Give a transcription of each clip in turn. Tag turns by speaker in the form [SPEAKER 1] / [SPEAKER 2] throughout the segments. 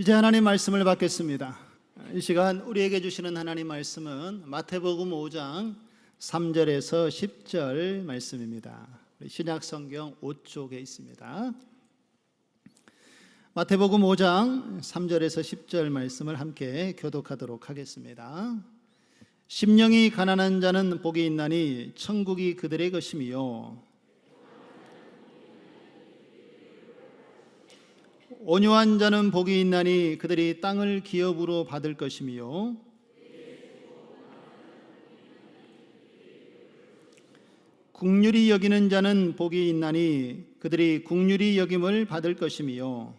[SPEAKER 1] 이제 하나님 말씀을 받겠습니다. 이 시간 우리에게 주시는 하나님 말씀은 마태복음 5장 3절에서 10절 말씀입니다. 신약 성경 5쪽에 있습니다. 마태복음 5장 3절에서 10절 말씀을 함께 교독하도록 하겠습니다. 심령이 가난한 자는 복이 있나니 천국이 그들의 것이며, 온유한 자는 복이 있나니 그들이 땅을 기업으로 받을 것이며, 긍휼히 여기는 자는 복이 있나니 그들이 긍휼히 여김을 받을 것이며,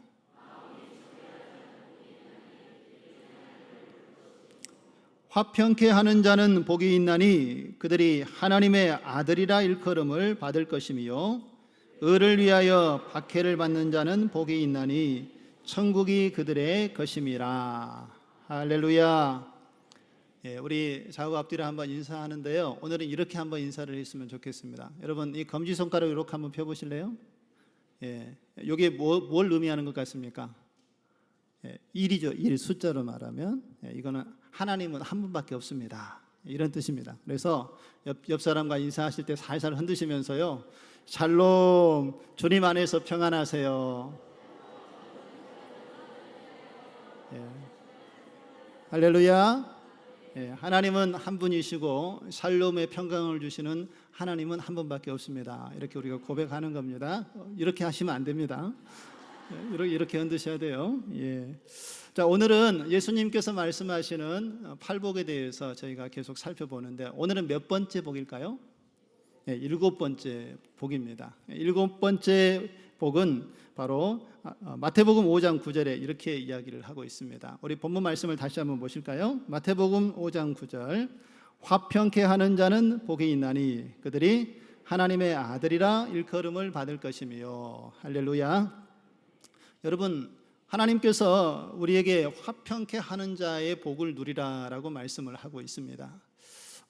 [SPEAKER 1] 화평케 하는 자는 복이 있나니 그들이 하나님의 아들이라 일컬음을 받을 것이며, 의를 위하여 박해를 받는 자는 복이 있나니 천국이 그들의 것임이라. 할렐루야. 우리 좌우 앞뒤로 한번 인사하는데요, 오늘은 이렇게 한번 인사를 했으면 좋겠습니다. 여러분, 이 검지손가락 이렇게 한번 펴보실래요? 이게 뭘 의미하는 것 같습니까? 일이죠. 일, 숫자로 말하면 이거는 하나님은 한 분밖에 없습니다, 이런 뜻입니다. 그래서 옆 사람과 인사하실 때 살살 흔드시면서요, 샬롬, 주님 안에서 평안하세요. 할렐루야. 하나님은 한 분이시고 샬롬의 평강을 주시는 하나님은 한 분밖에 없습니다. 이렇게 우리가 고백하는 겁니다. 이렇게 하시면 안 됩니다. 이렇게 흔드셔야 돼요. 자, 오늘은 예수님께서 말씀하시는 팔복에 대해서 저희가 계속 살펴보는데, 오늘은 몇 번째 복일까요? 7번째 복입니다. 7번째 복은 바로 마태복음 5장 9절에 이렇게 이야기를 하고 있습니다. 우리 본문 말씀을 다시 한번 보실까요? 마태복음 5장 9절. 화평케 하는 자는 복이 있나니 그들이 하나님의 아들이라 일컬음을 받을 것이며. 할렐루야. 여러분, 하나님께서 우리에게 화평케 하는 자의 복을 누리라라고 말씀을 하고 있습니다.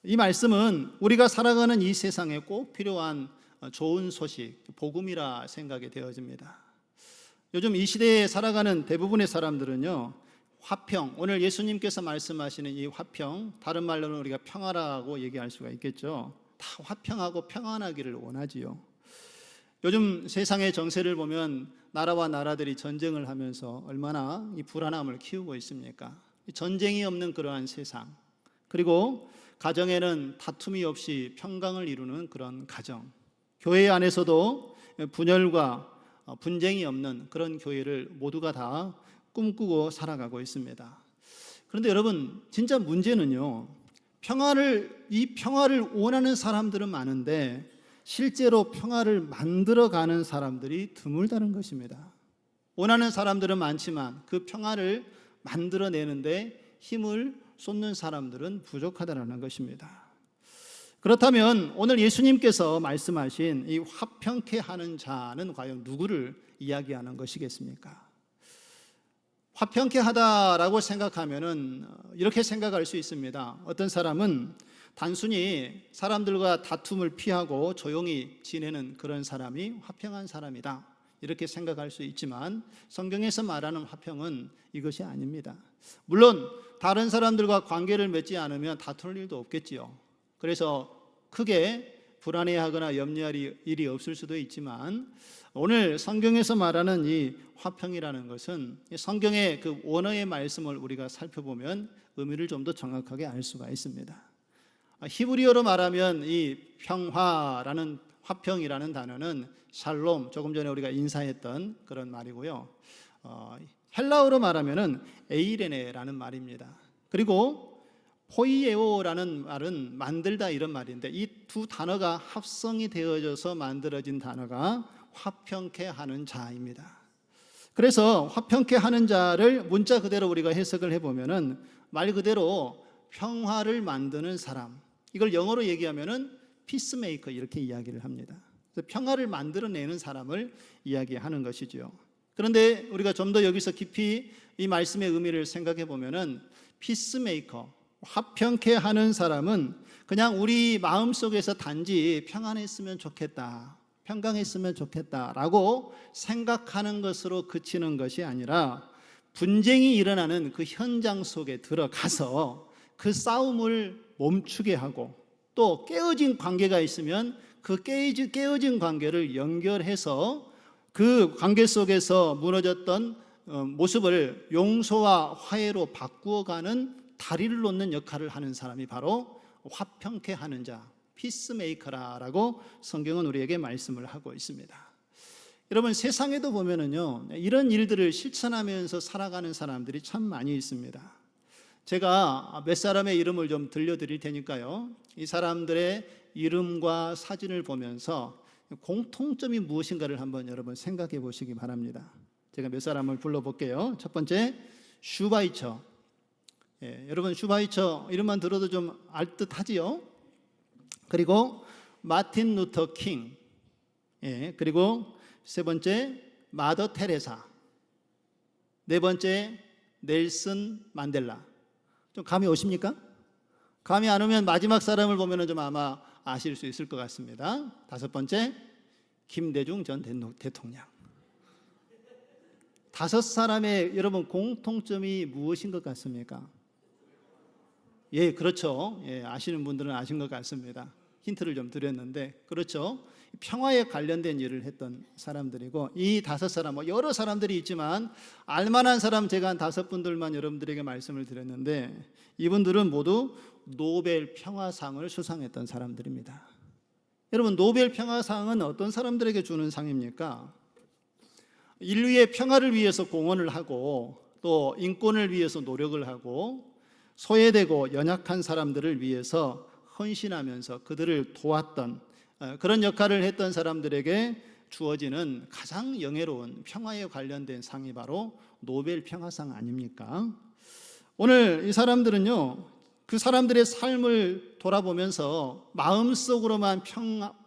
[SPEAKER 1] 이 말씀은 우리가 살아가는 이 세상에 꼭 필요한 좋은 소식, 복음이라 생각이 되어집니다. 요즘 이 시대에 살아가는 대부분의 사람들은요, 화평, 오늘 예수님께서 말씀하시는 이 화평, 다른 말로는 우리가 평화라고 얘기할 수가 있겠죠. 다 화평하고 평안하기를 원하지요. 요즘 세상의 정세를 보면 나라와 나라들이 전쟁을 하면서 얼마나 이 불안함을 키우고 있습니까? 전쟁이 없는 그러한 세상, 그리고 가정에는 다툼이 없이 평강을 이루는 그런 가정, 교회 안에서도 분열과 분쟁이 없는 그런 교회를 모두가 다 꿈꾸고 살아가고 있습니다. 그런데 여러분, 진짜 문제는요, 이 평화를 원하는 사람들은 많은데 실제로 평화를 만들어가는 사람들이 드물다는 것입니다. 원하는 사람들은 많지만 그 평화를 만들어내는데 힘을 쏟는 사람들은 부족하다는 것입니다. 그렇다면 오늘 예수님께서 말씀하신 이 화평케 하는 자는 과연 누구를 이야기하는 것이겠습니까? 화평케 하다라고 생각하면은 이렇게 생각할 수 있습니다. 어떤 사람은 단순히 사람들과 다툼을 피하고 조용히 지내는 그런 사람이 화평한 사람이다, 이렇게 생각할 수 있지만 성경에서 말하는 화평은 이것이 아닙니다. 물론 다른 사람들과 관계를 맺지 않으면 다툴 일도 없겠지요. 그래서 크게 불안해하거나 염려할 일이 없을 수도 있지만, 오늘 성경에서 말하는 이 화평이라는 것은 성경의 그 원어의 말씀을 우리가 살펴보면 의미를 좀 더 정확하게 알 수가 있습니다. 히브리어로 말하면 이 평화라는, 화평이라는 단어는 샬롬, 조금 전에 우리가 인사했던 그런 말이고요. 헬라어로 말하면은 에이레네라는 말입니다. 그리고 포이에오라는 말은 만들다, 이런 말인데 이 두 단어가 합성이 되어져서 만들어진 단어가 화평케 하는 자입니다. 그래서 화평케 하는 자를 문자 그대로 우리가 해석을 해보면은 말 그대로 평화를 만드는 사람, 이걸 영어로 얘기하면은 피스메이커, 이렇게 이야기를 합니다. 그래서 평화를 만들어내는 사람을 이야기하는 것이죠. 그런데 우리가 좀 더 여기서 깊이 이 말씀의 의미를 생각해 보면은 피스메이커, 화평케 하는 사람은 그냥 우리 마음속에서 단지 평안했으면 좋겠다, 평강했으면 좋겠다라고 생각하는 것으로 그치는 것이 아니라 분쟁이 일어나는 그 현장 속에 들어가서 그 싸움을 멈추게 하고, 또 깨어진 관계가 있으면 그 깨어진 관계를 연결해서 그 관계 속에서 무너졌던 모습을 용서와 화해로 바꾸어가는 다리를 놓는 역할을 하는 사람이 바로 화평케 하는 자, 피스메이커라고 성경은 우리에게 말씀을 하고 있습니다. 여러분, 세상에도 보면은요, 이런 일들을 실천하면서 살아가는 사람들이 참 많이 있습니다. 제가 몇 사람의 이름을 좀 들려드릴 테니까요, 이 사람들의 이름과 사진을 보면서 공통점이 무엇인가를 한번 여러분 생각해 보시기 바랍니다. 제가 몇 사람을 불러볼게요. 첫 번째, 슈바이처. 여러분, 슈바이처 이름만 들어도 좀 알듯하지요? 그리고 마틴 루터 킹. 그리고 세 번째, 마더 테레사. 네 번째, 넬슨 만델라. 좀 감이 오십니까? 감이 안 오면 마지막 사람을 보면 좀 아마 아실 수 있을 것 같습니다. 다섯 번째, 김대중 전 대통령. 다섯 사람의 여러분 공통점이 무엇인 것 같습니까? 예, 그렇죠. 예, 아시는 분들은 아신 것 같습니다. 힌트를 좀 드렸는데, 그렇죠. 평화에 관련된 일을 했던 사람들이고, 이 다섯 사람, 여러 사람들이 있지만 알만한 사람 제가 한 다섯 분들만 여러분들에게 말씀을 드렸는데, 이분들은 모두 노벨 평화상을 수상했던 사람들입니다. 여러분, 노벨 평화상은 어떤 사람들에게 주는 상입니까? 인류의 평화를 위해서 공헌을 하고, 또 인권을 위해서 노력을 하고, 소외되고 연약한 사람들을 위해서 헌신하면서 그들을 도왔던 그런 역할을 했던 사람들에게 주어지는 가장 영예로운 평화에 관련된 상이 바로 노벨 평화상 아닙니까? 오늘 이 사람들은요, 그 사람들의 삶을 돌아보면서 마음속으로만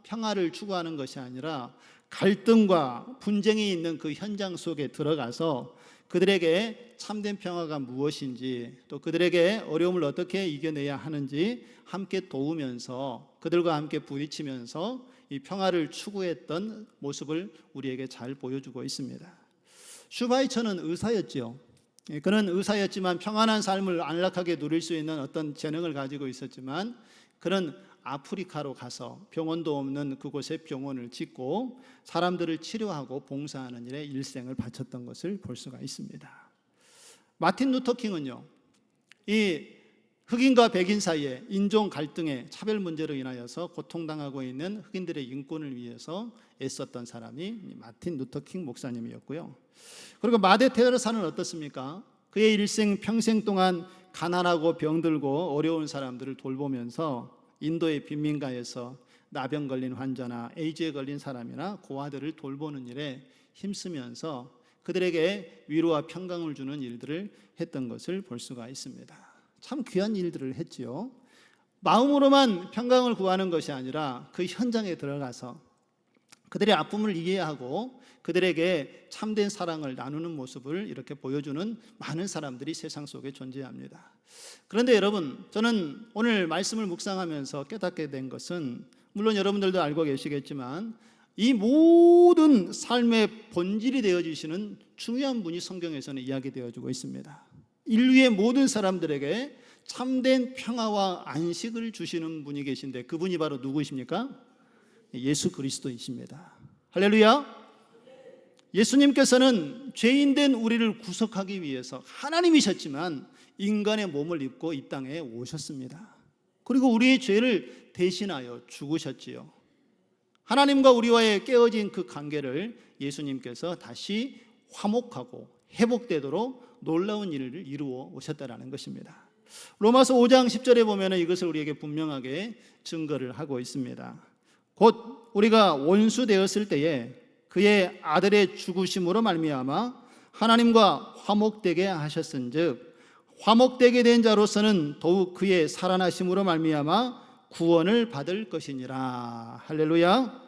[SPEAKER 1] 평화를 추구하는 것이 아니라 갈등과 분쟁이 있는 그 현장 속에 들어가서 그들에게 참된 평화가 무엇인지, 또 그들에게 어려움을 어떻게 이겨내야 하는지 함께 도우면서, 그들과 함께 부딪히면서 이 평화를 추구했던 모습을 우리에게 잘 보여주고 있습니다. 슈바이처는 의사였죠. 그는 의사였지만 평안한 삶을 안락하게 누릴 수 있는 어떤 재능을 가지고 있었지만, 그는 아프리카로 가서 병원도 없는 그곳에 병원을 짓고 사람들을 치료하고 봉사하는 일에 일생을 바쳤던 것을 볼 수가 있습니다. 마틴 루터 킹은요, 이 흑인과 백인 사이에 인종 갈등의 차별 문제로 인하여서 고통당하고 있는 흑인들의 인권을 위해서 애썼던 사람이 마틴 루터 킹 목사님이었고요. 그리고 마더 테레사는 어떻습니까? 그의 일생 평생 동안 가난하고 병들고 어려운 사람들을 돌보면서 인도의 빈민가에서 나병 걸린 환자나 에이즈에 걸린 사람이나 고아들을 돌보는 일에 힘쓰면서 그들에게 위로와 평강을 주는 일들을 했던 것을 볼 수가 있습니다. 참 귀한 일들을 했지요. 마음으로만 평강을 구하는 것이 아니라 그 현장에 들어가서 그들의 아픔을 이해하고 그들에게 참된 사랑을 나누는 모습을 이렇게 보여주는 많은 사람들이 세상 속에 존재합니다. 그런데 여러분, 저는 오늘 말씀을 묵상하면서 깨닫게 된 것은, 물론 여러분들도 알고 계시겠지만 이 모든 삶의 본질이 되어주시는 중요한 분이 성경에서는 이야기되어지고 있습니다. 인류의 모든 사람들에게 참된 평화와 안식을 주시는 분이 계신데, 그분이 바로 누구이십니까? 예수 그리스도이십니다. 할렐루야. 예수님께서는 죄인된 우리를 구속하기 위해서 하나님이셨지만 인간의 몸을 입고 이 땅에 오셨습니다. 그리고 우리의 죄를 대신하여 죽으셨지요. 하나님과 우리와의 깨어진 그 관계를 예수님께서 다시 화목하고 회복되도록 놀라운 일을 이루어 오셨다라는 것입니다. 로마서 5장 10절에 보면 이것을 우리에게 분명하게 증거를 하고 있습니다. 곧 우리가 원수 되었을 때에 그의 아들의 죽으심으로 말미암아 하나님과 화목되게 하셨은즉 화목되게 된 자로서는 더욱 그의 살아나심으로 말미암아 구원을 받을 것이니라. 할렐루야.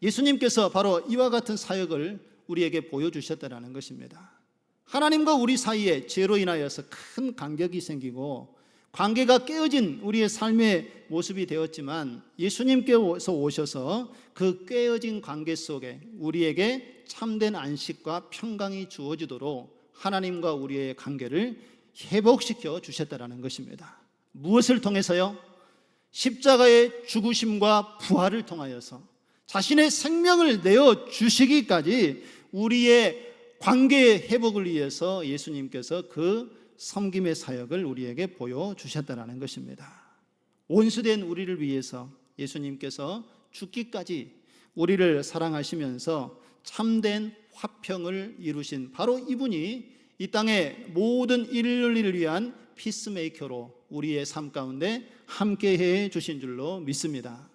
[SPEAKER 1] 예수님께서 바로 이와 같은 사역을 우리에게 보여주셨다는 것입니다. 하나님과 우리 사이에 죄로 인하여서 큰 간격이 생기고 관계가 깨어진 우리의 삶의 모습이 되었지만, 예수님께서 오셔서 그 깨어진 관계 속에 우리에게 참된 안식과 평강이 주어지도록 하나님과 우리의 관계를 회복시켜 주셨다라는 것입니다. 무엇을 통해서요? 십자가의 죽으심과 부활을 통하여서 자신의 생명을 내어 주시기까지 우리의 관계의 회복을 위해서 예수님께서 그 섬김의 사역을 우리에게 보여주셨다는 것입니다. 온수된 우리를 위해서 예수님께서 죽기까지 우리를 사랑하시면서 참된 화평을 이루신 바로 이분이 이 땅의 모든 인류를 위한 피스메이커로 우리의 삶 가운데 함께해 주신 줄로 믿습니다.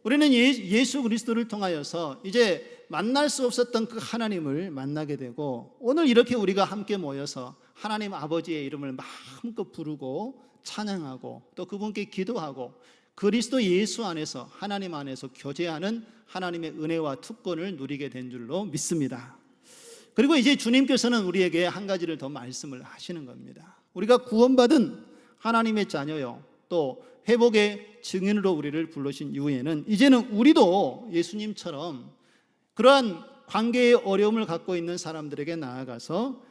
[SPEAKER 1] 우리는 예수 그리스도를 통하여서 이제 만날 수 없었던 그 하나님을 만나게 되고, 오늘 이렇게 우리가 함께 모여서 하나님 아버지의 이름을 마음껏 부르고 찬양하고 또 그분께 기도하고 그리스도 예수 안에서 하나님 안에서 교제하는 하나님의 은혜와 특권을 누리게 된 줄로 믿습니다. 그리고 이제 주님께서는 우리에게 한 가지를 더 말씀을 하시는 겁니다. 우리가 구원받은 하나님의 자녀요, 또 회복의 증인으로 우리를 부르신 이후에는 이제는 우리도 예수님처럼 그러한 관계의 어려움을 갖고 있는 사람들에게 나아가서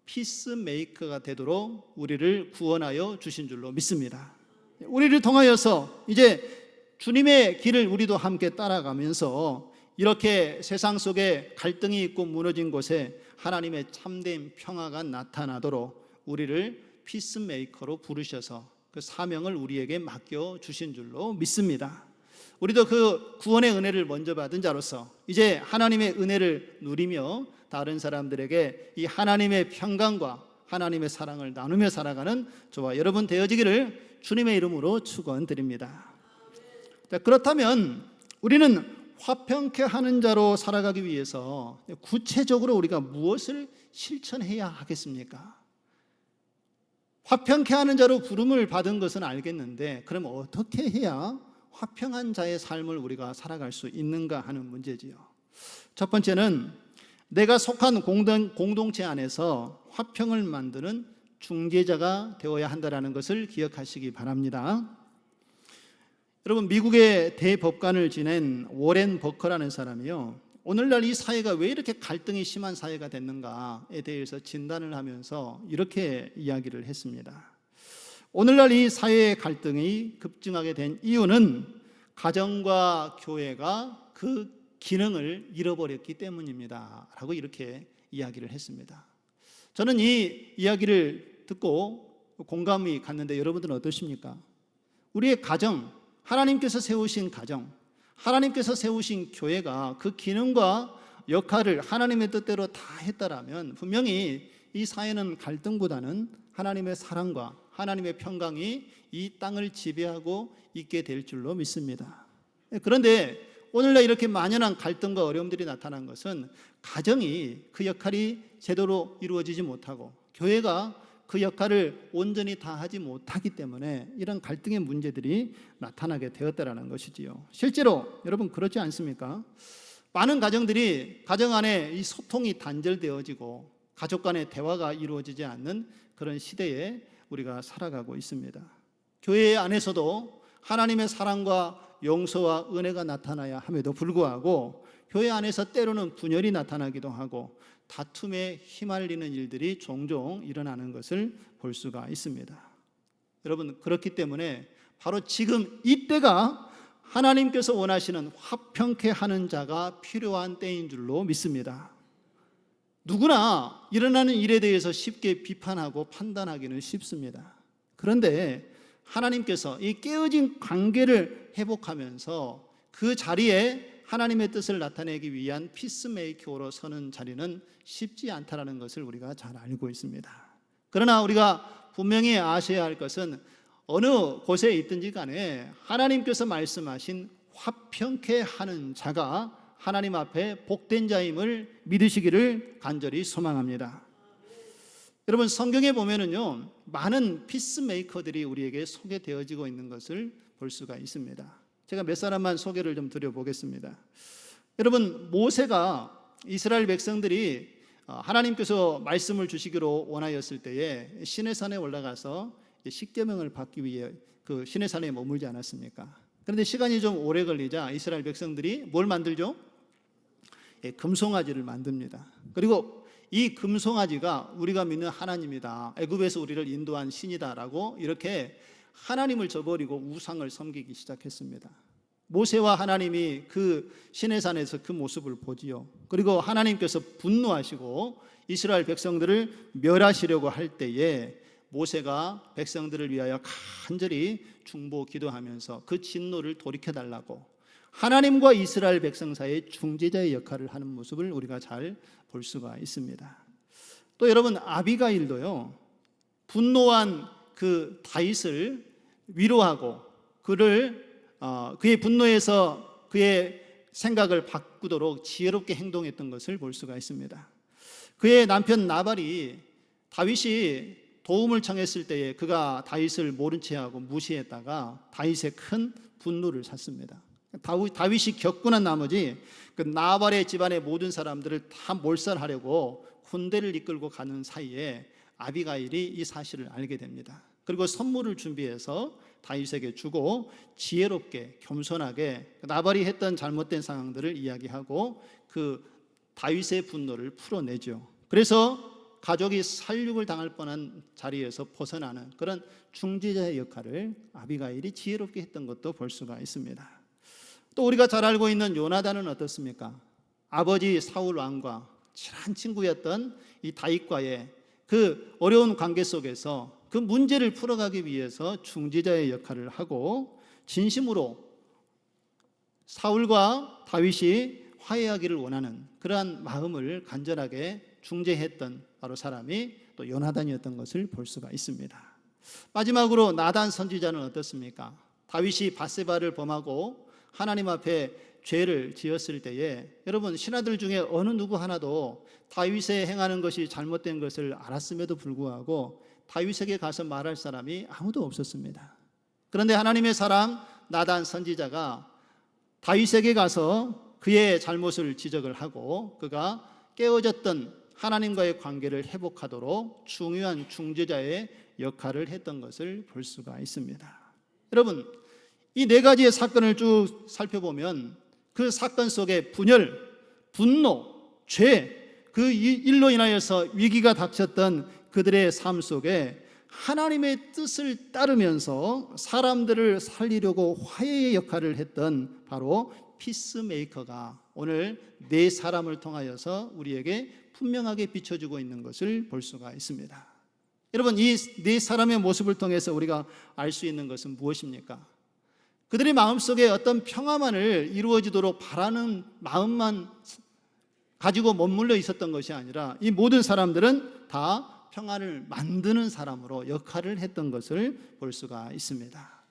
[SPEAKER 1] 피스메이커가 되도록 우리를 구원하여 주신 줄로 믿습니다. 우리를 통하여서 이제 주님의 길을 우리도 함께 따라가면서 이렇게 세상 속에 갈등이 있고 무너진 곳에 하나님의 참된 평화가 나타나도록 우리를 피스메이커로 부르셔서 그 사명을 우리에게 맡겨 주신 줄로 믿습니다. 우리도 그 구원의 은혜를 먼저 받은 자로서 이제 하나님의 은혜를 누리며 다른 사람들에게 이 하나님의 평강과 하나님의 사랑을 나누며 살아가는 저와 여러분 되어지기를 주님의 이름으로 축원드립니다. 자, 그렇다면 우리는 화평케 하는 자로 살아가기 위해서 구체적으로 우리가 무엇을 실천해야 하겠습니까? 화평케 하는 자로 부름을 받은 것은 알겠는데, 그럼 어떻게 해야 화평한 자의 삶을 우리가 살아갈 수 있는가 하는 문제지요. 첫 번째는 내가 속한 공동체 안에서 화평을 만드는 중재자가 되어야 한다는 것을 기억하시기 바랍니다. 여러분, 미국의 대법관을 지낸 워렌 버커라는 사람이요, 오늘날 이 사회가 왜 이렇게 갈등이 심한 사회가 됐는가에 대해서 진단을 하면서 이렇게 이야기를 했습니다. 오늘날 이 사회의 갈등이 급증하게 된 이유는 가정과 교회가 그 기능을 잃어버렸기 때문입니다 라고 이렇게 이야기를 했습니다. 저는 이 이야기를 듣고 공감이 갔는데 여러분들은 어떠십니까? 우리의 가정, 하나님께서 세우신 가정, 하나님께서 세우신 교회가 그 기능과 역할을 하나님의 뜻대로 다 했다라면 분명히 이 사회는 갈등보다는 하나님의 사랑과 하나님의 평강이 이 땅을 지배하고 있게 될 줄로 믿습니다. 그런데 오늘날 이렇게 만연한 갈등과 어려움들이 나타난 것은 가정이 그 역할이 제대로 이루어지지 못하고 교회가 그 역할을 온전히 다 하지 못하기 때문에 이런 갈등의 문제들이 나타나게 되었다는 것이지요. 실제로 여러분 그렇지 않습니까? 많은 가정들이 가정 안에 이 소통이 단절되어지고 가족 간의 대화가 이루어지지 않는 그런 시대에 우리가 살아가고 있습니다. 교회 안에서도 하나님의 사랑과 용서와 은혜가 나타나야 함에도 불구하고 교회 안에서 때로는 분열이 나타나기도 하고 다툼에 휘말리는 일들이 종종 일어나는 것을 볼 수가 있습니다. 여러분, 그렇기 때문에 바로 지금 이때가 하나님께서 원하시는 화평케 하는 자가 필요한 때인 줄로 믿습니다. 누구나 일어나는 일에 대해서 쉽게 비판하고 판단하기는 쉽습니다. 그런데 하나님께서 이 깨어진 관계를 회복하면서 그 자리에 하나님의 뜻을 나타내기 위한 피스메이커로 서는 자리는 쉽지 않다는 것을 우리가 잘 알고 있습니다. 그러나 우리가 분명히 아셔야 할 것은 어느 곳에 있든지 간에 하나님께서 말씀하신 화평케 하는 자가 하나님 앞에 복된 자임을 믿으시기를 간절히 소망합니다. 여러분, 성경에 보면은요, 많은 피스메이커들이 우리에게 소개되어지고 있는 것을 볼 수가 있습니다. 제가 몇 사람만 소개를 좀 드려보겠습니다. 여러분, 모세가 이스라엘 백성들이 하나님께서 말씀을 주시기로 원하였을 때에 시내산에 올라가서 십계명을 받기 위해 그 시내산에 머물지 않았습니까? 그런데 시간이 좀 오래 걸리자 이스라엘 백성들이 뭘 만들죠? 금송아지를 만듭니다. 그리고 이 금송아지가 우리가 믿는 하나님이다, 애굽에서 우리를 인도한 신이다라고 이렇게 하나님을 저버리고 우상을 섬기기 시작했습니다. 모세와 하나님이 그 시내산에서 그 모습을 보지요. 그리고 하나님께서 분노하시고 이스라엘 백성들을 멸하시려고 할 때에 모세가 백성들을 위하여 간절히 중보 기도하면서 그 진노를 돌이켜달라고 하나님과 이스라엘 백성 사이의 중재자의 역할을 하는 모습을 우리가 잘 볼 수가 있습니다. 또 여러분, 아비가일도요, 분노한 그 다윗을 위로하고 그의 분노에서 그의 생각을 바꾸도록 지혜롭게 행동했던 것을 볼 수가 있습니다. 그의 남편 나발이 다윗이 도움을 청했을 때에 그가 다윗을 모른 채하고 무시했다가 다윗의 큰 분노를 샀습니다. 다윗이 격분한 나머지 그 나발의 집안의 모든 사람들을 다 몰살하려고 군대를 이끌고 가는 사이에 아비가일이 이 사실을 알게 됩니다. 그리고 선물을 준비해서 다윗에게 주고 지혜롭게 겸손하게 나발이 했던 잘못된 상황들을 이야기하고 그 다윗의 분노를 풀어내죠. 그래서 가족이 살육을 당할 뻔한 자리에서 벗어나는 그런 중재자의 역할을 아비가일이 지혜롭게 했던 것도 볼 수가 있습니다. 또 우리가 잘 알고 있는 요나단은 어떻습니까? 아버지 사울 왕과 친한 친구였던 이 다윗과의 그 어려운 관계 속에서 그 문제를 풀어가기 위해서 중재자의 역할을 하고 진심으로 사울과 다윗이 화해하기를 원하는 그러한 마음을 간절하게 중재했던 바로 사람이 또 요나단이었던 것을 볼 수가 있습니다. 마지막으로 나단 선지자는 어떻습니까? 다윗이 밧세바를 범하고 하나님 앞에 죄를 지었을 때에 여러분, 신하들 중에 어느 누구 하나도 다윗의 행하는 것이 잘못된 것을 알았음에도 불구하고 다윗에게 가서 말할 사람이 아무도 없었습니다. 그런데 하나님의 사람 나단 선지자가 다윗에게 가서 그의 잘못을 지적을 하고 그가 깨어졌던 하나님과의 관계를 회복하도록 중요한 중재자의 역할을 했던 것을 볼 수가 있습니다. 여러분, 이 네 가지의 사건을 쭉 살펴보면 그 사건 속에 분열, 분노, 죄, 그 일로 인하여서 위기가 닥쳤던 그들의 삶 속에 하나님의 뜻을 따르면서 사람들을 살리려고 화해의 역할을 했던 바로 피스메이커가 오늘 네 사람을 통하여서 우리에게 분명하게 비춰주고 있는 것을 볼 수가 있습니다. 여러분, 이 네 사람의 모습을 통해서 우리가 알 수 있는 것은 무엇입니까? 그들의 마음속에 어떤 평화만을 이루어지도록 바라는 마음만 가지고 머물러 있었던 것이 아니라 이 모든 사람들은 다 평화를 만드는 사람으로 역할을 했던 것을 볼 수가 있습니다.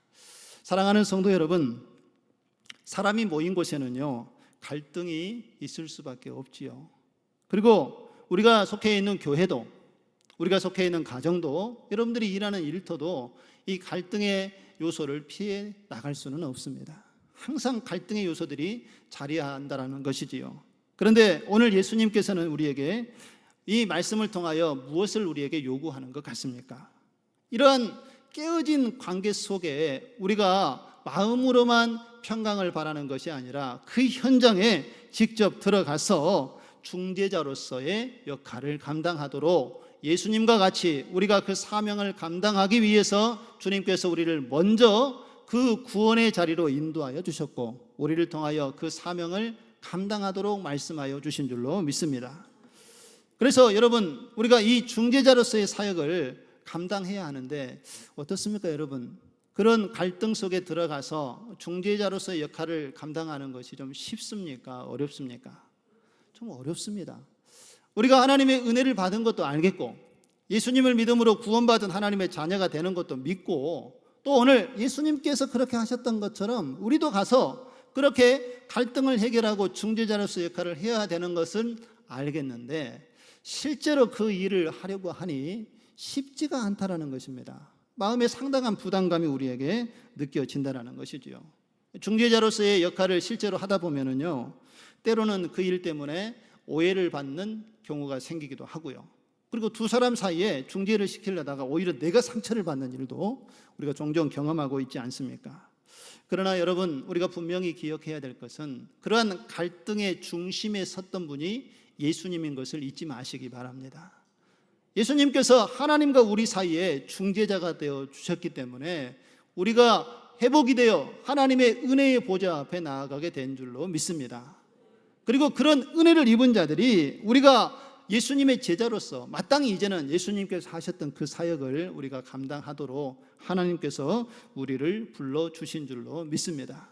[SPEAKER 1] 사랑하는 성도 여러분, 사람이 모인 곳에는요, 갈등이 있을 수밖에 없지요. 그리고 우리가 속해 있는 교회도, 우리가 속해 있는 가정도, 여러분들이 일하는 일터도 이 갈등의 요소를 피해 나갈 수는 없습니다. 항상 갈등의 요소들이 자리한다라는 것이지요. 그런데 오늘 예수님께서는 우리에게 이 말씀을 통하여 무엇을 우리에게 요구하는 것 같습니까? 이러한 깨어진 관계 속에 우리가 마음으로만 평강을 바라는 것이 아니라 그 현장에 직접 들어가서 중재자로서의 역할을 감당하도록 예수님과 같이 우리가 그 사명을 감당하기 위해서 주님께서 우리를 먼저 그 구원의 자리로 인도하여 주셨고 우리를 통하여 그 사명을 감당하도록 말씀하여 주신 줄로 믿습니다. 그래서 여러분, 우리가 이 중재자로서의 사역을 감당해야 하는데 어떻습니까, 여러분? 그런 갈등 속에 들어가서 중재자로서의 역할을 감당하는 것이 좀 쉽습니까? 어렵습니까? 좀 어렵습니다. 우리가 하나님의 은혜를 받은 것도 알겠고 예수님을 믿음으로 구원받은 하나님의 자녀가 되는 것도 믿고 또 오늘 예수님께서 그렇게 하셨던 것처럼 우리도 가서 그렇게 갈등을 해결하고 중재자로서의 역할을 해야 되는 것은 알겠는데 실제로 그 일을 하려고 하니 쉽지가 않다라는 것입니다. 마음에 상당한 부담감이 우리에게 느껴진다는 것이지요. 중재자로서의 역할을 실제로 하다 보면은요, 때로는 그 일 때문에 오해를 받는 경우가 생기기도 하고요. 그리고 두 사람 사이에 중재를 시키려다가 오히려 내가 상처를 받는 일도 우리가 종종 경험하고 있지 않습니까? 그러나 여러분, 우리가 분명히 기억해야 될 것은 그러한 갈등의 중심에 섰던 분이 예수님인 것을 잊지 마시기 바랍니다. 예수님께서 하나님과 우리 사이에 중재자가 되어 주셨기 때문에 우리가 회복이 되어 하나님의 은혜의 보좌 앞에 나아가게 된 줄로 믿습니다. 그리고 그런 은혜를 입은 자들이 우리가 예수님의 제자로서 마땅히 이제는 예수님께서 하셨던 그 사역을 우리가 감당하도록 하나님께서 우리를 불러주신 줄로 믿습니다.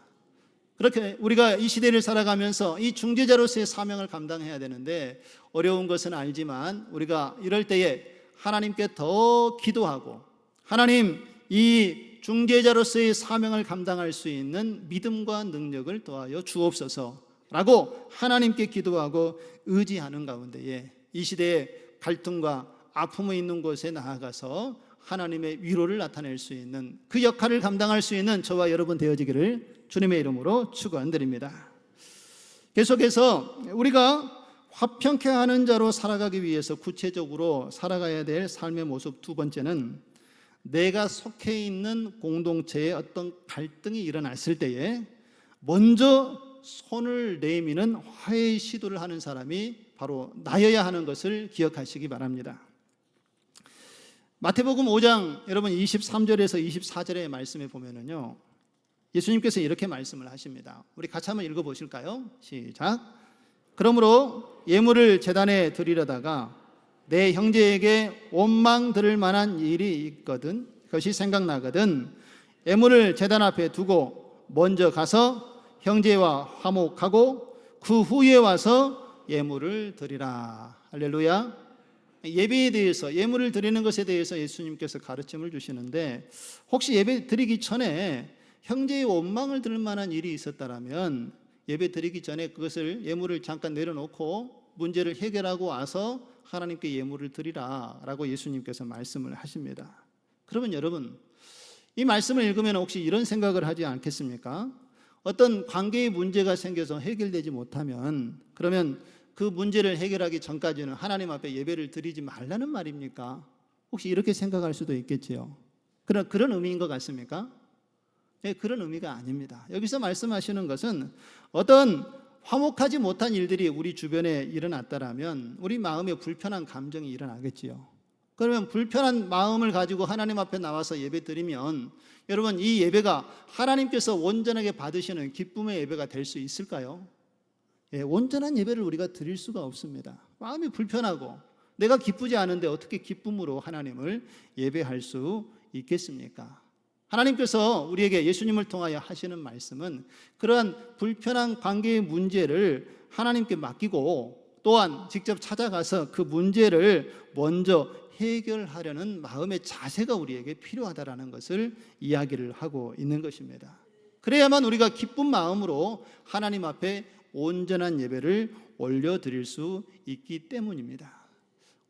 [SPEAKER 1] 그렇게 우리가 이 시대를 살아가면서 이 중재자로서의 사명을 감당해야 되는데 어려운 것은 알지만 우리가 이럴 때에 하나님께 더 기도하고 하나님, 이 중재자로서의 사명을 감당할 수 있는 믿음과 능력을 더하여 주옵소서라고 하나님께 기도하고 의지하는 가운데에 이 시대의 갈등과 아픔이 있는 곳에 나아가서 하나님의 위로를 나타낼 수 있는 그 역할을 감당할 수 있는 저와 여러분 되어지기를 주님의 이름으로 축원드립니다. 계속해서 우리가 화평케 하는 자로 살아가기 위해서 구체적으로 살아가야 될 삶의 모습 두 번째는 내가 속해 있는 공동체에 어떤 갈등이 일어났을 때에 먼저 손을 내미는 화해의 시도를 하는 사람이 바로 나여야 하는 것을 기억하시기 바랍니다. 마태복음 5장 여러분 23절에서 24절의 말씀에 보면은요, 예수님께서 이렇게 말씀을 하십니다. 우리 같이 한번 읽어보실까요? 시작. 그러므로 예물을 제단에 드리려다가 내 형제에게 원망 들을 만한 일이 있거든, 그것이 생각나거든 예물을 제단 앞에 두고 먼저 가서 형제와 화목하고 그 후에 와서 예물을 드리라. 할렐루야. 예배에 대해서, 예물을 드리는 것에 대해서 예수님께서 가르침을 주시는데, 혹시 예배 드리기 전에 형제의 원망을 들을 만한 일이 있었다라면 예배 드리기 전에 그것을, 예물을 잠깐 내려놓고 문제를 해결하고 와서 하나님께 예물을 드리라 라고 예수님께서 말씀을 하십니다. 그러면 여러분, 이 말씀을 읽으면 혹시 이런 생각을 하지 않겠습니까? 어떤 관계의 문제가 생겨서 해결되지 못하면 그러면 그 문제를 해결하기 전까지는 하나님 앞에 예배를 드리지 말라는 말입니까? 혹시 이렇게 생각할 수도 있겠지요. 그런 의미인 것 같습니까? 네, 그런 의미가 아닙니다. 여기서 말씀하시는 것은 어떤 화목하지 못한 일들이 우리 주변에 일어났다라면 우리 마음에 불편한 감정이 일어나겠지요. 그러면 불편한 마음을 가지고 하나님 앞에 나와서 예배 드리면 여러분, 이 예배가 하나님께서 온전하게 받으시는 기쁨의 예배가 될 수 있을까요? 예, 온전한 예배를 우리가 드릴 수가 없습니다. 마음이 불편하고 내가 기쁘지 않은데 어떻게 기쁨으로 하나님을 예배할 수 있겠습니까? 하나님께서 우리에게 예수님을 통하여 하시는 말씀은 그러한 불편한 관계의 문제를 하나님께 맡기고 또한 직접 찾아가서 그 문제를 먼저 해결하려는 마음의 자세가 우리에게 필요하다라는 것을 이야기를 하고 있는 것입니다. 그래야만 우리가 기쁜 마음으로 하나님 앞에 온전한 예배를 올려드릴 수 있기 때문입니다.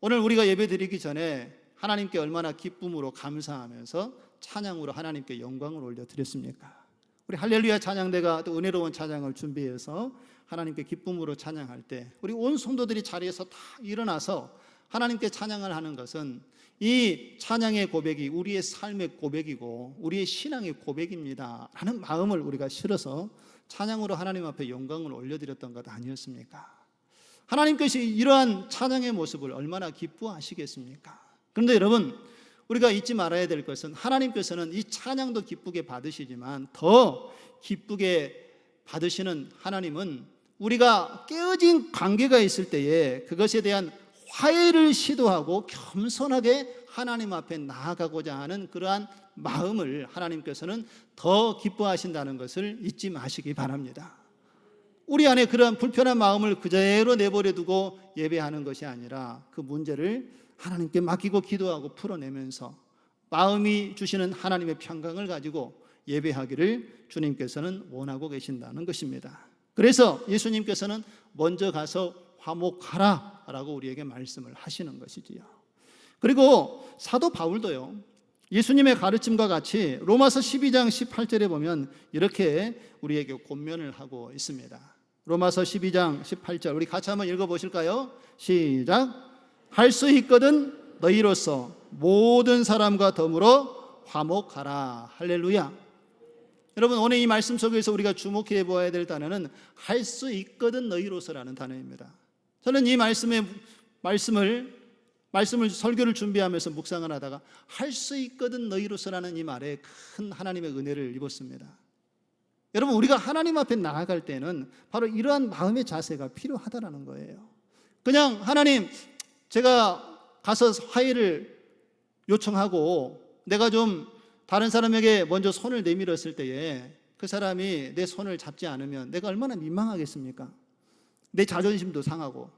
[SPEAKER 1] 오늘 우리가 예배 드리기 전에 하나님께 얼마나 기쁨으로 감사하면서 찬양으로 하나님께 영광을 올려드렸습니까? 우리 할렐루야 찬양대가 또 은혜로운 찬양을 준비해서 하나님께 기쁨으로 찬양할 때 우리 온 성도들이 자리에서 다 일어나서 하나님께 찬양을 하는 것은 이 찬양의 고백이 우리의 삶의 고백이고 우리의 신앙의 고백입니다 라는 마음을 우리가 실어서 찬양으로 하나님 앞에 영광을 올려드렸던 것 아니었습니까? 하나님께서 이러한 찬양의 모습을 얼마나 기뻐하시겠습니까? 그런데 여러분, 우리가 잊지 말아야 될 것은 하나님께서는 이 찬양도 기쁘게 받으시지만 더 기쁘게 받으시는 하나님은 우리가 깨어진 관계가 있을 때에 그것에 대한 화해를 시도하고 겸손하게 하나님 앞에 나아가고자 하는 그러한 마음을 하나님께서는 더 기뻐하신다는 것을 잊지 마시기 바랍니다. 우리 안에 그러한 불편한 마음을 그대로 내버려 두고 예배하는 것이 아니라 그 문제를 하나님께 맡기고 기도하고 풀어내면서 마음이 주시는 하나님의 평강을 가지고 예배하기를 주님께서는 원하고 계신다는 것입니다. 그래서 예수님께서는 먼저 가서 화목하라 라고 우리에게 말씀을 하시는 것이지요. 그리고 사도 바울도요, 예수님의 가르침과 같이 로마서 12장 18절에 보면 이렇게 우리에게 권면을 하고 있습니다. 로마서 12장 18절 우리 같이 한번 읽어보실까요? 시작. 할 수 있거든 너희로서 모든 사람과 더불어 화목하라. 할렐루야. 여러분, 오늘 이 말씀 속에서 우리가 주목해 보아야 될 단어는 할 수 있거든 너희로서라는 단어입니다. 저는 이 말씀을 설교를 준비하면서 묵상을 하다가 할 수 있거든 너희로서라는 이 말에 큰 하나님의 은혜를 입었습니다. 여러분, 우리가 하나님 앞에 나아갈 때는 바로 이러한 마음의 자세가 필요하다는 거예요. 그냥 하나님, 제가 가서 화해를 요청하고 내가 좀 다른 사람에게 먼저 손을 내밀었을 때에 그 사람이 내 손을 잡지 않으면 내가 얼마나 민망하겠습니까? 내 자존심도 상하고.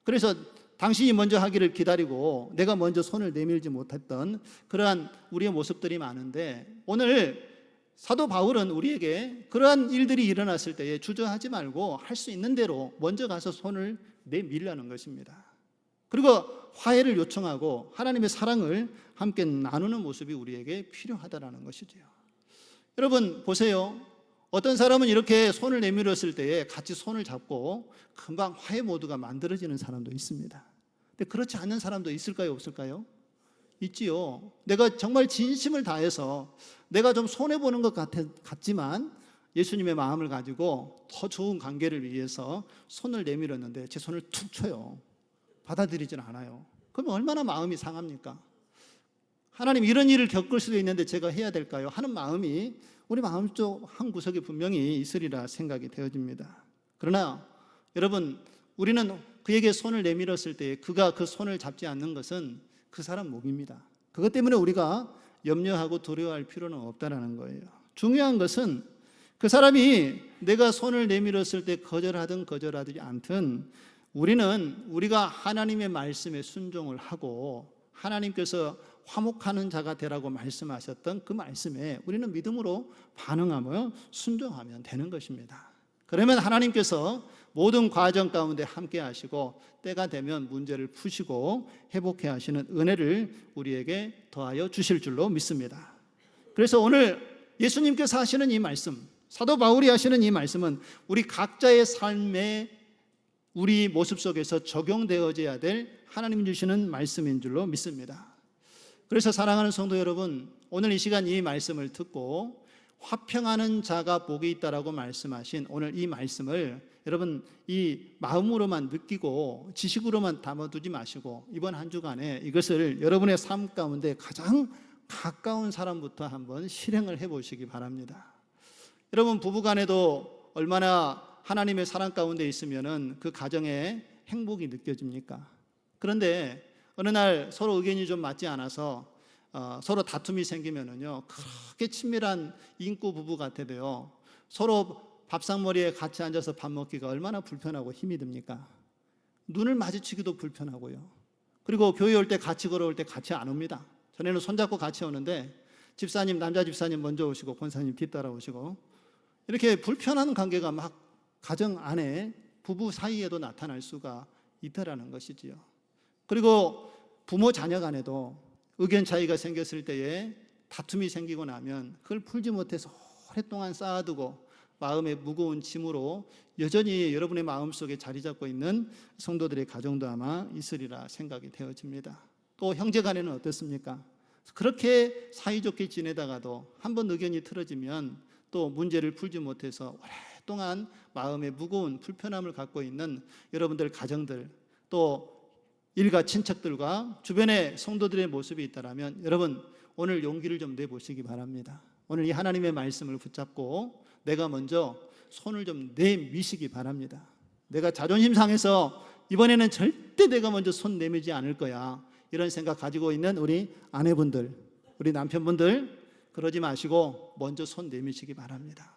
[SPEAKER 1] 그래서 당신이 먼저 하기를 기다리고 내가 먼저 손을 내밀지 못했던 그러한 우리의 모습들이 많은데, 오늘 사도 바울은 우리에게 그러한 일들이 일어났을 때에 주저하지 말고 할 수 있는 대로 먼저 가서 손을 내밀라는 것입니다. 그리고 화해를 요청하고 하나님의 사랑을 함께 나누는 모습이 우리에게 필요하다는 것이죠. 여러분 보세요. 어떤 사람은 이렇게 손을 내밀었을 때에 같이 손을 잡고 금방 화해 모드가 만들어지는 사람도 있습니다. 근데 그렇지 않는 사람도 있을까요, 없을까요? 있지요. 내가 정말 진심을 다해서 내가 좀 손해보는 것 같지만 예수님의 마음을 가지고 더 좋은 관계를 위해서 손을 내밀었는데 제 손을 툭 쳐요. 받아들이진 않아요. 그러면 얼마나 마음이 상합니까? 하나님, 이런 일을 겪을 수도 있는데 제가 해야 될까요? 하는 마음이 우리 마음속 한 구석에 분명히 있으리라 생각이 되어집니다. 그러나 여러분, 우리는 그에게 손을 내밀었을 때 그가 그 손을 잡지 않는 것은 그 사람 몫입니다. 그것 때문에 우리가 염려하고 두려워할 필요는 없다는 거예요. 중요한 것은 그 사람이 내가 손을 내밀었을 때 거절하든 거절하지 않든 우리가 하나님의 말씀에 순종을 하고 하나님께서 화목하는 자가 되라고 말씀하셨던 그 말씀에 우리는 믿음으로 반응하며 순종하면 되는 것입니다. 그러면 하나님께서 모든 과정 가운데 함께 하시고 때가 되면 문제를 푸시고 회복해 하시는 은혜를 우리에게 더하여 주실 줄로 믿습니다. 그래서 오늘 예수님께서 하시는 이 말씀, 사도 바울이 하시는 이 말씀은 우리 각자의 삶에 우리 모습 속에서 적용되어져야 될 하나님 주시는 말씀인 줄로 믿습니다. 그래서 사랑하는 성도 여러분, 오늘 이 시간 이 말씀을 듣고 화평하는 자가 복이 있다라고 말씀하신 오늘 이 말씀을 여러분 이 마음으로만 느끼고 지식으로만 담아두지 마시고 이번 한 주간에 이것을 여러분의 삶 가운데 가장 가까운 사람부터 한번 실행을 해보시기 바랍니다. 여러분, 부부간에도 얼마나 하나님의 사랑 가운데 있으면은 그 가정에 행복이 느껴집니까? 그런데 어느 날 서로 의견이 좀 맞지 않아서 서로 다툼이 생기면은요, 그렇게 친밀한 인구 부부 같아도요, 서로 밥상머리에 같이 앉아서 밥 먹기가 얼마나 불편하고 힘이 듭니까? 눈을 마주치기도 불편하고요. 그리고 교회 올 때 같이 걸어올 때 같이 안 옵니다. 전에는 손잡고 같이 오는데 집사님, 남자 집사님 먼저 오시고 권사님 뒤따라 오시고 이렇게 불편한 관계가 막 가정 안에 부부 사이에도 나타날 수가 있다라는 것이지요. 그리고 부모 자녀 간에도 의견 차이가 생겼을 때에 다툼이 생기고 나면 그걸 풀지 못해서 오랫동안 쌓아두고 마음의 무거운 짐으로 여전히 여러분의 마음속에 자리 잡고 있는 성도들의 가정도 아마 있으리라 생각이 되어집니다. 또 형제 간에는 어떻습니까? 그렇게 사이좋게 지내다가도 한번 의견이 틀어지면 또 문제를 풀지 못해서 오랫동안 마음의 무거운 불편함을 갖고 있는 여러분들 가정들, 또 일가 친척들과 주변의 성도들의 모습이 있다면 여러분 오늘 용기를 좀 내보시기 바랍니다. 오늘 이 하나님의 말씀을 붙잡고 내가 먼저 손을 좀 내미시기 바랍니다. 내가 자존심 상해서 이번에는 절대 내가 먼저 손 내밀지 않을 거야, 이런 생각 가지고 있는 우리 아내분들, 우리 남편분들, 그러지 마시고 먼저 손 내미시기 바랍니다.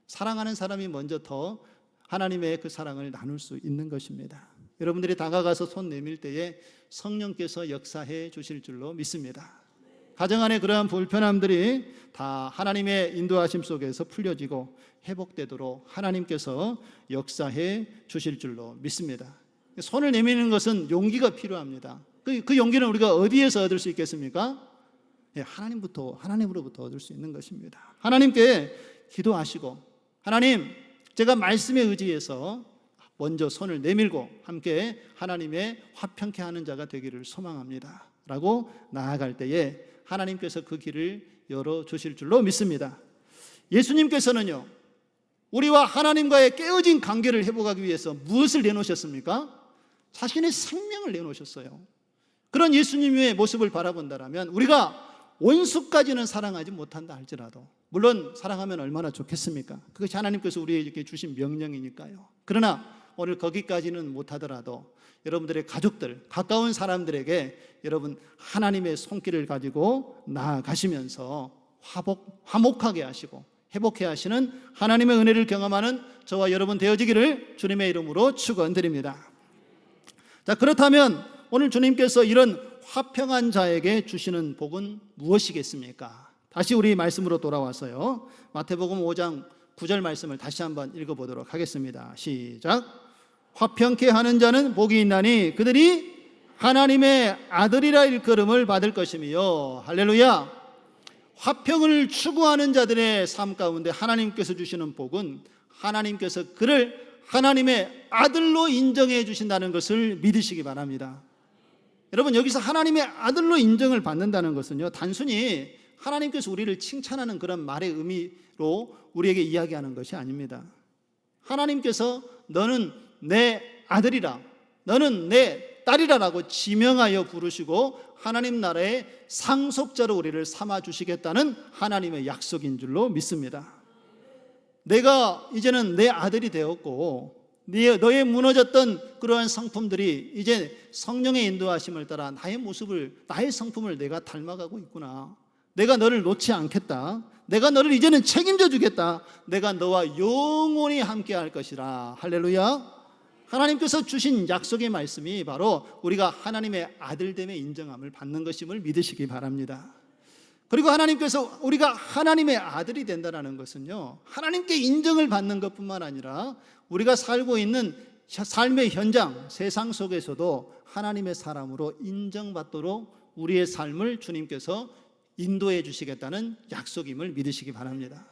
[SPEAKER 1] 사랑하는 사람이 먼저 더 하나님의 그 사랑을 나눌 수 있는 것입니다. 여러분들이 다가가서 손 내밀 때에 성령께서 역사해 주실 줄로 믿습니다. 가정 안에 그러한 불편함들이 다 하나님의 인도하심 속에서 풀려지고 회복되도록 하나님께서 역사해 주실 줄로 믿습니다. 손을 내미는 것은 용기가 필요합니다. 그 용기는 우리가 어디에서 얻을 수 있겠습니까? 하나님으로부터 얻을 수 있는 것입니다. 하나님께 기도하시고, 하나님, 제가 말씀에 의지해서 먼저 손을 내밀고 함께 하나님의 화평케 하는 자가 되기를 소망합니다 라고 나아갈 때에 하나님께서 그 길을 열어주실 줄로 믿습니다. 예수님께서는요, 우리와 하나님과의 깨어진 관계를 회복하기 위해서 무엇을 내놓으셨습니까? 자신의 생명을 내놓으셨어요. 그런 예수님의 모습을 바라본다면 우리가 원수까지는 사랑하지 못한다 할지라도, 물론 사랑하면 얼마나 좋겠습니까? 그것이 하나님께서 우리에게 주신 명령이니까요. 그러나 오늘 거기까지는 못하더라도 여러분들의 가족들, 가까운 사람들에게 여러분 하나님의 손길을 가지고 나아가시면서 화목하게 하시고 회복해 하시는 하나님의 은혜를 경험하는 저와 여러분 되어지기를 주님의 이름으로 축원드립니다. 자, 그렇다면 오늘 주님께서 이런 화평한 자에게 주시는 복은 무엇이겠습니까? 다시 우리 말씀으로 돌아와서요, 마태복음 5장 9절 말씀을 다시 한번 읽어보도록 하겠습니다. 시작. 화평케 하는 자는 복이 있나니 그들이 하나님의 아들이라 일컬음을 받을 것이며. 할렐루야. 화평을 추구하는 자들의 삶 가운데 하나님께서 주시는 복은 하나님께서 그를 하나님의 아들로 인정해 주신다는 것을 믿으시기 바랍니다. 여러분, 여기서 하나님의 아들로 인정을 받는다는 것은요, 단순히 하나님께서 우리를 칭찬하는 그런 말의 의미로 우리에게 이야기하는 것이 아닙니다. 하나님께서 너는 내 아들이라, 너는 내 딸이라 라고 지명하여 부르시고 하나님 나라의 상속자로 우리를 삼아주시겠다는 하나님의 약속인 줄로 믿습니다. 내가 이제는 내 아들이 되었고 너의 무너졌던 그러한 성품들이 이제 성령의 인도하심을 따라 나의 모습을, 나의 성품을 내가 닮아가고 있구나. 내가 너를 놓지 않겠다. 내가 너를 이제는 책임져 주겠다. 내가 너와 영원히 함께 할 것이라. 할렐루야. 하나님께서 주신 약속의 말씀이 바로 우리가 하나님의 아들됨의 인정함을 받는 것임을 믿으시기 바랍니다. 그리고 하나님께서 우리가 하나님의 아들이 된다는 것은요, 하나님께 인정을 받는 것뿐만 아니라 우리가 살고 있는 삶의 현장, 세상 속에서도 하나님의 사람으로 인정받도록 우리의 삶을 주님께서 인도해 주시겠다는 약속임을 믿으시기 바랍니다.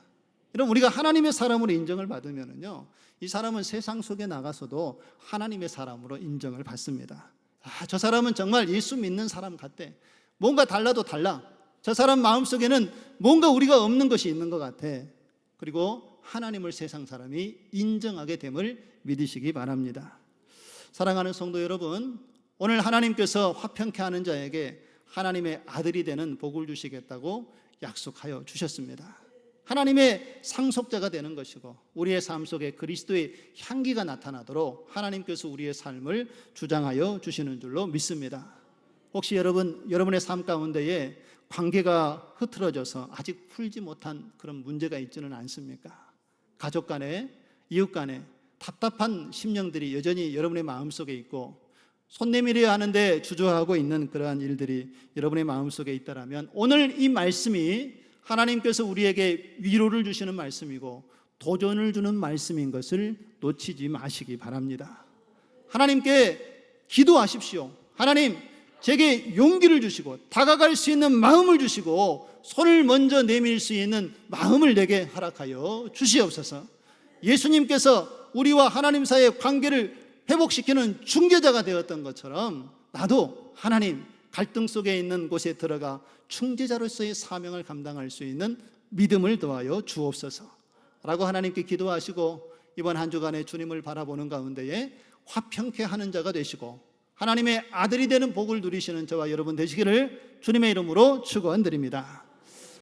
[SPEAKER 1] 여러분, 우리가 하나님의 사람으로 인정을 받으면요, 이 사람은 세상 속에 나가서도 하나님의 사람으로 인정을 받습니다. 저 사람은 정말 예수 믿는 사람 같대. 뭔가 달라도 달라. 저 사람 마음속에는 뭔가 우리가 없는 것이 있는 것 같아. 그리고 하나님을 세상 사람이 인정하게 됨을 믿으시기 바랍니다. 사랑하는 성도 여러분, 오늘 하나님께서 화평케 하는 자에게 하나님의 아들이 되는 복을 주시겠다고 약속하여 주셨습니다. 하나님의 상속자가 되는 것이고 우리의 삶 속에 그리스도의 향기가 나타나도록 하나님께서 우리의 삶을 주장하여 주시는 줄로 믿습니다. 혹시 여러분의 삶 가운데에 관계가 흐트러져서 아직 풀지 못한 그런 문제가 있지는 않습니까? 가족 간에, 이웃 간에 답답한 심령들이 여전히 여러분의 마음속에 있고 손 내밀어야 하는데 주저하고 있는 그러한 일들이 여러분의 마음속에 있다라면 오늘 이 말씀이 하나님께서 우리에게 위로를 주시는 말씀이고 도전을 주는 말씀인 것을 놓치지 마시기 바랍니다. 하나님께 기도하십시오. 하나님, 제게 용기를 주시고 다가갈 수 있는 마음을 주시고 손을 먼저 내밀 수 있는 마음을 내게 허락하여 주시옵소서. 예수님께서 우리와 하나님 사이의 관계를 회복시키는 중재자가 되었던 것처럼 나도 하나님 갈등 속에 있는 곳에 들어가 중재자로서의 사명을 감당할 수 있는 믿음을 더하여 주옵소서 라고 하나님께 기도하시고 이번 한 주간에 주님을 바라보는 가운데에 화평케 하는 자가 되시고 하나님의 아들이 되는 복을 누리시는 저와 여러분 되시기를 주님의 이름으로 축원드립니다.